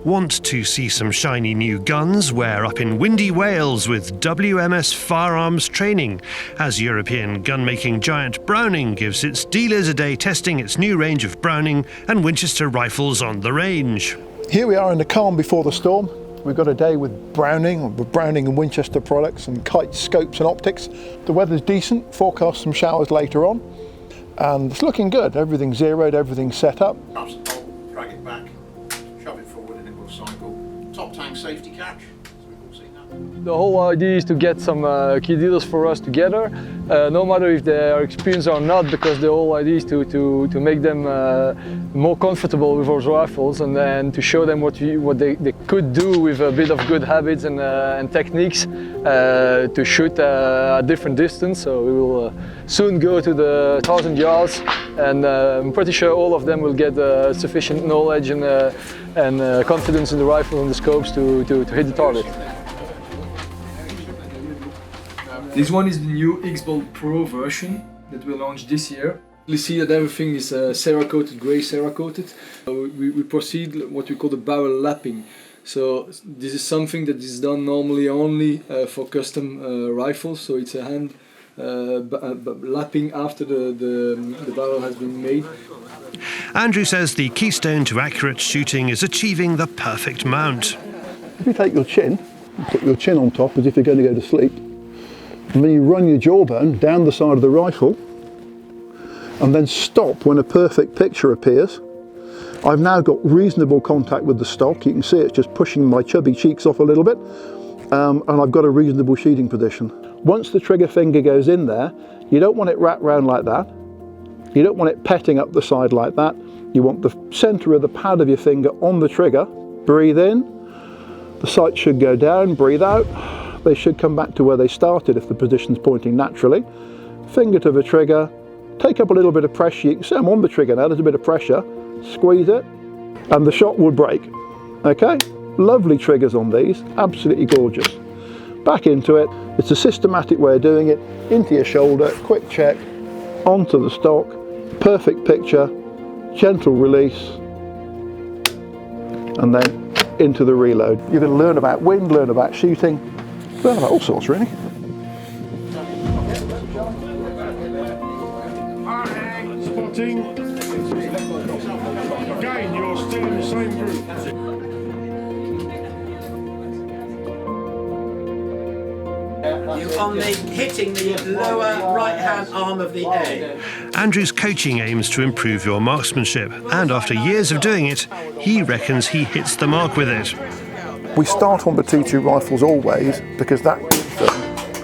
Want to see some shiny new guns? We're up in windy Wales with WMS Firearms Training, as European gun-making giant Browning gives its dealers a day testing its new range of Browning and Winchester rifles on the range. Here we are in the calm before the storm. We've got a day with Browning and Winchester products and kite scopes and optics. The weather's decent, forecast some showers later on, and it's looking good. Everything's zeroed, everything's set up. Drag it back, shove it forward and it will cycle. Top tank safety catch, so we've all seen that. The whole idea is to get some key dealers for us together, no matter if they are experienced or not, because the whole idea is to make them more comfortable with our rifles and then to show them what they could do with a bit of good habits and techniques to shoot at a different distance. So we will soon go to the 1,000 yards, and I'm pretty sure all of them will get sufficient knowledge and confidence in the rifle and the scopes to hit the target. This one is the new X-Bolt Pro version that we launched this year. You see that everything is Cerakoted, grey Cerakoted. We proceed what we call the barrel lapping. So this is something that is done normally only for custom rifles. So it's a hand lapping after the barrel has been made. Andrew says the keystone to accurate shooting is achieving the perfect mount. If you take your chin, put your chin on top as if you're going to go to sleep, and then you run your jawbone down the side of the rifle and then stop when a perfect picture appears. I've now got reasonable contact with the stock. You can see it's just pushing my chubby cheeks off a little bit, and I've got a reasonable shooting position. Once the trigger finger goes in there, you don't want it wrapped round like that. You don't want it petting up the side like that. You want the centre of the pad of your finger on the trigger. Breathe in, the sight should go down, breathe out. They should come back to where they started if the position's pointing naturally. Finger to the trigger, take up a little bit of pressure. You can see I'm on the trigger now, there's a bit of pressure. Squeeze it, and the shot will break. Okay, lovely triggers on these, absolutely gorgeous. Back into it. It's a systematic way of doing it. Into your shoulder, quick check, onto the stock, perfect picture, gentle release, and then into the reload. You're going to learn about wind, learn about shooting, learn about all sorts really. Spotting. Again, you're still in the same group. You're on hitting the lower right-hand arm of the A. Andrew's coaching aims to improve your marksmanship, and after years of doing it, he reckons he hits the mark with it. We start on the T2 rifles always because that gives them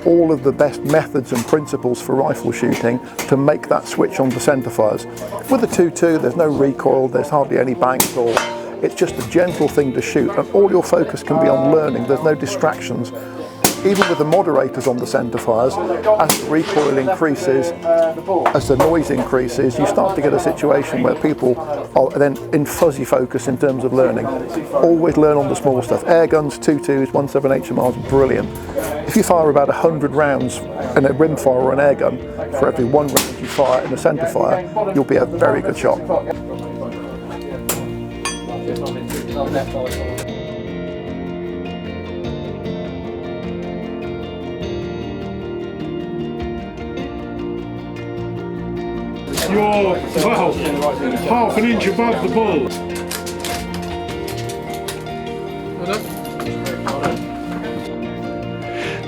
all of the best methods and principles for rifle shooting to make that switch onto centerfires. With the 2.2, there's no recoil, there's hardly any bang at all. It's just a gentle thing to shoot, and all your focus can be on learning. There's no distractions. Even with the moderators on the centerfires, as the recoil increases, as the noise increases, you start to get a situation where people are then in fuzzy focus in terms of learning. Always learn on the small stuff. Air guns, 2.2s, 1.7 HMRs, brilliant. If you fire about 100 rounds in a rimfire or an air gun, for every one round you fire in a centerfire, you'll be a very good shot. You're, well, half an inch above the ball.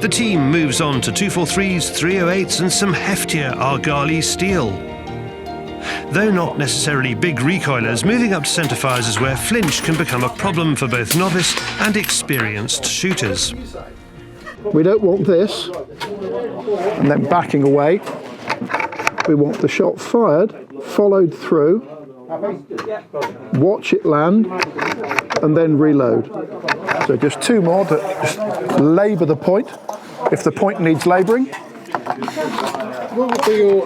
The team moves on to 243s, 308s and some heftier Argali steel. Though not necessarily big recoilers, moving up to centerfires is where flinch can become a problem for both novice and experienced shooters. We don't want this, and then backing away. We want the shot fired, followed through, watch it land, and then reload. So just two more to just labour the point, if the point needs labouring. What would be your,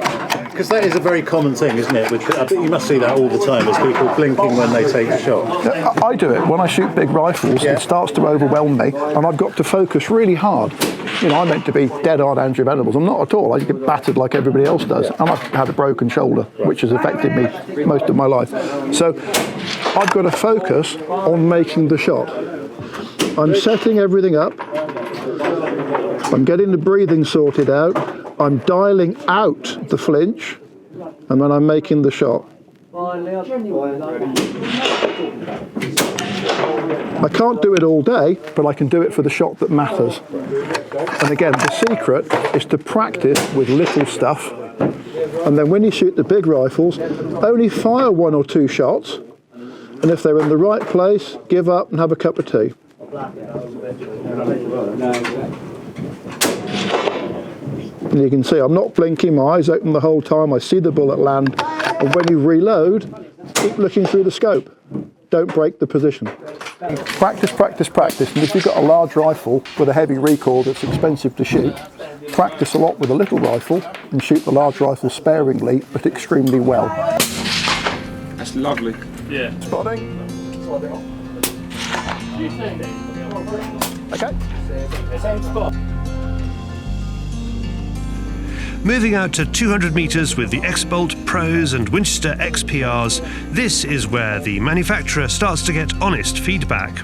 because that is a very common thing, isn't it? Which I think you must see that all the time, is people blinking when they take a shot. I do it when I shoot big rifles. Yeah. It starts to overwhelm me, and I've got to focus really hard. You know, I'm meant to be dead-hard Andrew Venables. I'm not at all. I get battered like everybody else does, and I've had a broken shoulder, which has affected me most of my life. So I've got to focus on making the shot. I'm setting everything up. I'm getting the breathing sorted out. I'm dialing out the flinch, and then I'm making the shot. I can't do it all day, but I can do it for the shot that matters. And again, the secret is to practice with little stuff, and then when you shoot the big rifles, only fire 1 or 2 shots, and if they're in the right place, give up and have a cup of tea. And you can see I'm not blinking, my eyes open the whole time, I see the bullet land, and when you reload, keep looking through the scope. Don't break the position. Practice, practice, practice, and if you've got a large rifle with a heavy recoil that's expensive to shoot, practice a lot with a little rifle and shoot the large rifle sparingly but extremely well. That's lovely. Yeah. Spotting. Okay. Same spot. Moving out to 200 metres with the X-Bolt Pros and Winchester XPRs, this is where the manufacturer starts to get honest feedback.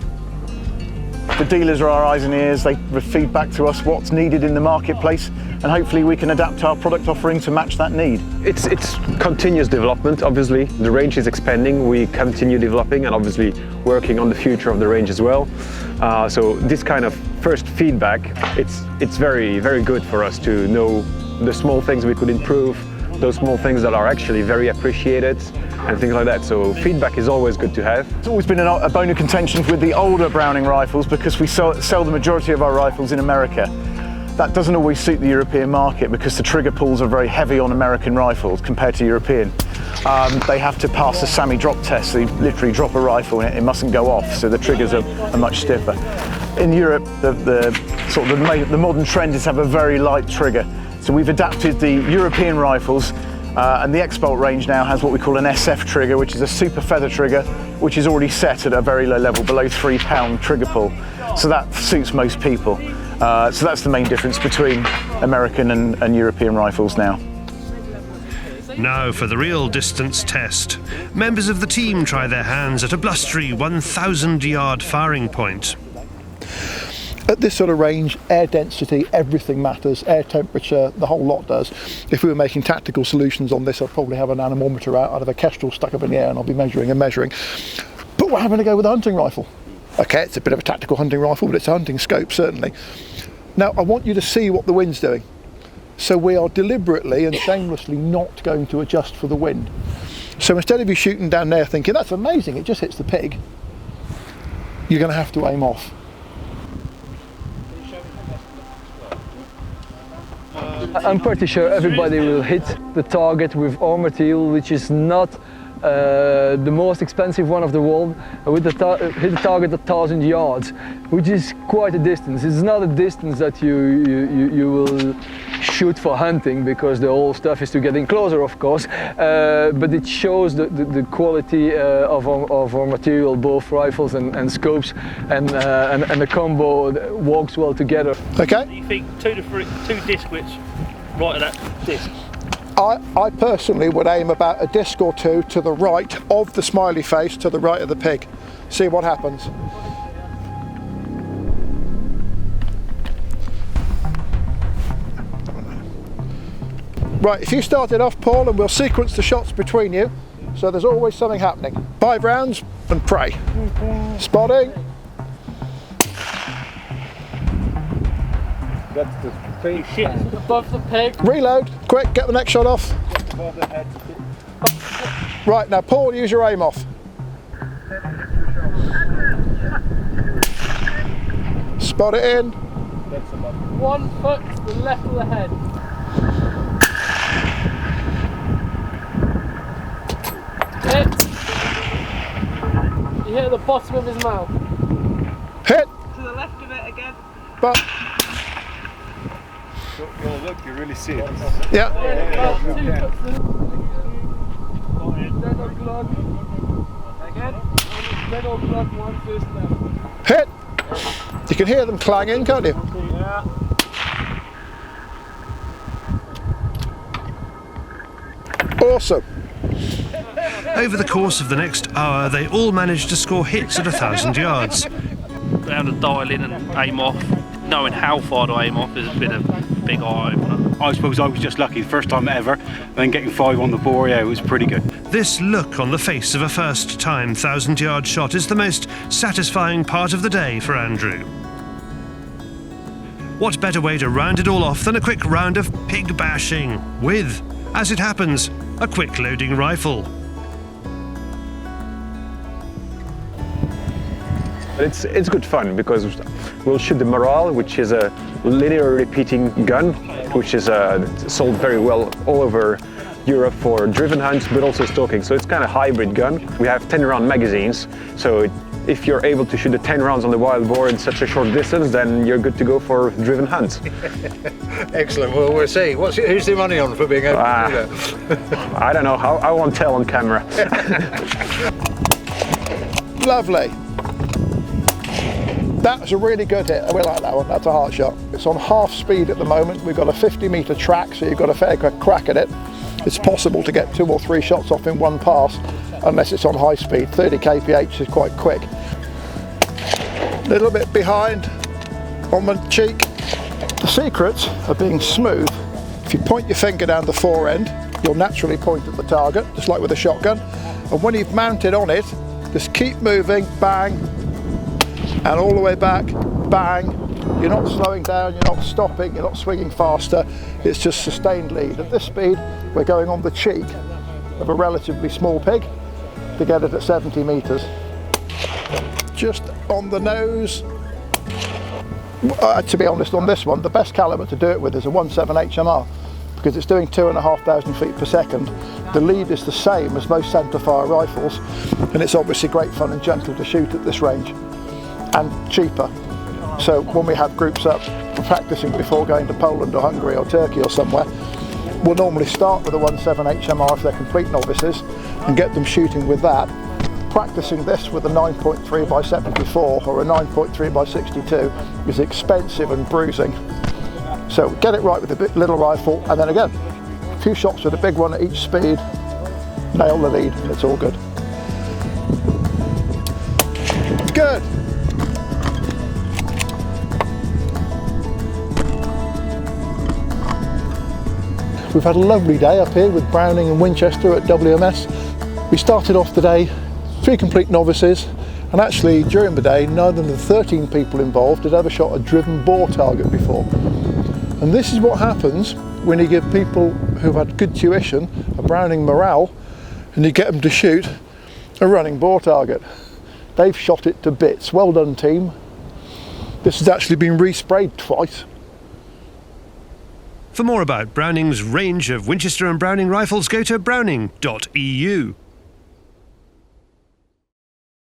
The dealers are our eyes and ears. They feed back to us what's needed in the marketplace, and hopefully we can adapt our product offering to match that need. It's continuous development, obviously. The range is expanding, we continue developing and obviously working on the future of the range as well. So this kind of first feedback, it's very, very good for us to know the small things we could improve, those small things that are actually very appreciated and things like that. So feedback is always good to have. It's always been a bone of contention with the older Browning rifles because we sell the majority of our rifles in America. That doesn't always suit the European market because the trigger pulls are very heavy on American rifles compared to European. They have to pass the SAMI drop test. They literally drop a rifle and it mustn't go off, so the triggers are much stiffer. In Europe, the modern trend is to have a very light trigger. So we've adapted the European rifles and the X-Bolt range now has what we call an SF trigger, which is a super feather trigger, which is already set at a very low level, below 3 pound trigger pull. So that suits most people. So that's the main difference between American and European rifles now. Now for the real distance test. Members of the team try their hands at a blustery 1,000-yard firing point. At this sort of range, air density, everything matters, air temperature, the whole lot does. If we were making tactical solutions on this, I'd probably have an anemometer out, I'd have a Kestrel stuck up in the air and I'll be measuring and measuring. But we're having to go with a hunting rifle. Okay, it's a bit of a tactical hunting rifle, but it's a hunting scope, certainly. Now, I want you to see what the wind's doing. So we are deliberately and shamelessly not going to adjust for the wind. So instead of you shooting down there thinking, that's amazing, it just hits the pig, you're going to have to aim off. I'm pretty sure everybody will hit the target with our material, which is not the most expensive one of the world, with hit the target at 1,000 yards, which is quite a distance. It's not a distance that you will shoot for hunting, because the whole stuff is to getting closer, of course, but it shows the quality of our material, both rifles and scopes, and the combo works well together. Okay. Do you think 2 disc widths right at that disc? I personally would aim about a disc or 2 to the right of the smiley face, to the right of the pig. See what happens. Right, if you start it off, Paul, and we'll sequence the shots between you, so there's always something happening. 5 rounds and pray. Spotting. That's the pig. Shit, above the pig. Reload, quick, get the next shot off. Right, now Paul, use your aim off. Spot it in. 1 foot to the left of the head. Hit. You hit the bottom of his mouth. Hit. To the left of it again. But. Oh, look, you really see it. Yeah. Hit. You can hear them clanging, can't you? Yeah. Awesome. Over the course of the next hour, they all managed to score hits at 1,000 yards. Being able to dial in and aim off, knowing how far to aim off has been a big eye-opener. I suppose I was just lucky, the first time ever, and then getting 5 on the bore, yeah, it was pretty good. This look on the face of a first-time 1,000-yard shot is the most satisfying part of the day for Andrew. What better way to round it all off than a quick round of pig bashing with, as it happens, a quick-loading rifle. It's good fun because we'll shoot the Morale, which is a linear repeating gun, which is sold very well all over Europe for driven hunts, but also stalking. So it's kind of hybrid gun. We have 10-round magazines, so if you're able to shoot the 10 rounds on the wild boar in such a short distance, then you're good to go for driven hunts. Excellent. Well, we'll see. Who's the money on for being able to do that? I don't know. I won't tell on camera. Lovely. That's a really good hit. We like that one. That's a heart shot. It's on half speed at the moment. We've got a 50-metre track, so you've got a fair crack at it. It's possible to get 2 or 3 shots off in one pass, unless it's on high speed. 30 kph is quite quick. A little bit behind on the cheek. The secrets are being smooth. If you point your finger down the fore end, you'll naturally point at the target, just like with a shotgun. And when you've mounted on it, just keep moving, bang, and all the way back, bang. You're not slowing down, you're not stopping, you're not swinging faster. It's just sustained lead. At this speed, we're going on the cheek of a relatively small pig to get it at 70 metres. Just on the nose. To be honest, on this one, the best calibre to do it with is a 1.7 HMR because it's doing 2,500 feet per second. The lead is the same as most centre-fire rifles, and it's obviously great fun and gentle to shoot at this range, and cheaper. So when we have groups up for practicing before going to Poland or Hungary or Turkey or somewhere, we'll normally start with a 1.7 HMR if they're complete novices and get them shooting with that. Practicing this with a 9.3 by 74 or a 9.3 by 62 is expensive and bruising. So get it right with the little rifle, and then again, a few shots with a big one at each speed, nail the lead, and it's all good. Good. We've had a lovely day up here with Browning and Winchester at WMS. We started off the day 3 complete novices, and actually during the day none of the 13 people involved had ever shot a driven boar target before. And this is what happens when you give people who've had good tuition a Browning Morale and you get them to shoot a running boar target. They've shot it to bits. Well done, team. This has actually been resprayed twice. For more about Browning's range of Winchester and Browning rifles, go to Browning.eu.